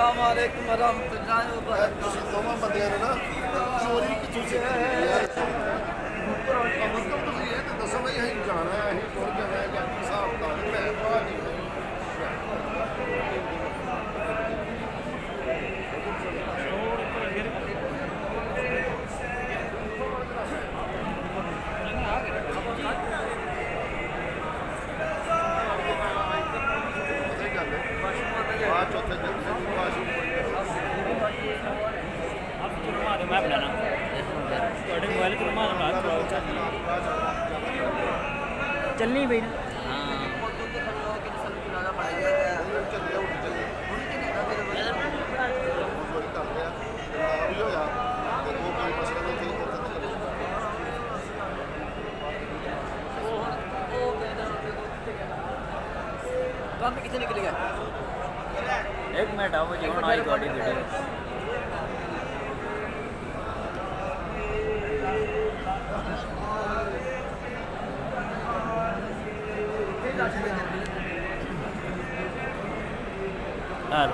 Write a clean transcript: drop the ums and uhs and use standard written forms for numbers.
अस्सलामुअलैकुम वरहमतुल्लाहि वबरकातुहू। ਤੁਸੀਂ ਦੋਵਾਂ ਬੰਦਿਆਂ ਨੇ ਨਾ ਚੋਰੀ ਕਿੱਥੋਂ ਸਿੱਖੀ ਯਾਰ ਮਤਲਬ ਤੁਸੀਂ ਇਹ ਤਾਂ ਦੱਸੋ ਬਈ ਅਸੀਂ ਜਾਣਾ ਹੈ ਅਸੀਂ ਤੁਰ ਜਾਣਾ ਹੈ ਜਾਂ ਕੀ ਹਿਸਾਬ ਦਾ ਮੈਂ ਬਾਹਰ ਨਹੀਂ ਪਤਾ ਹੀ ਗੱਲ ਹੈ ਬਾਅਦ ਚੌਥੇ ਦਿਨ ਦੀ ਵਾਸ਼ਰੂਮ मैं बनाना थोड़े मोबाइल को रुमाल चलनी भाई ना काम कितने निकलेगा? एक मिनट आओ जी आई थोड़ी वीडियो हेलो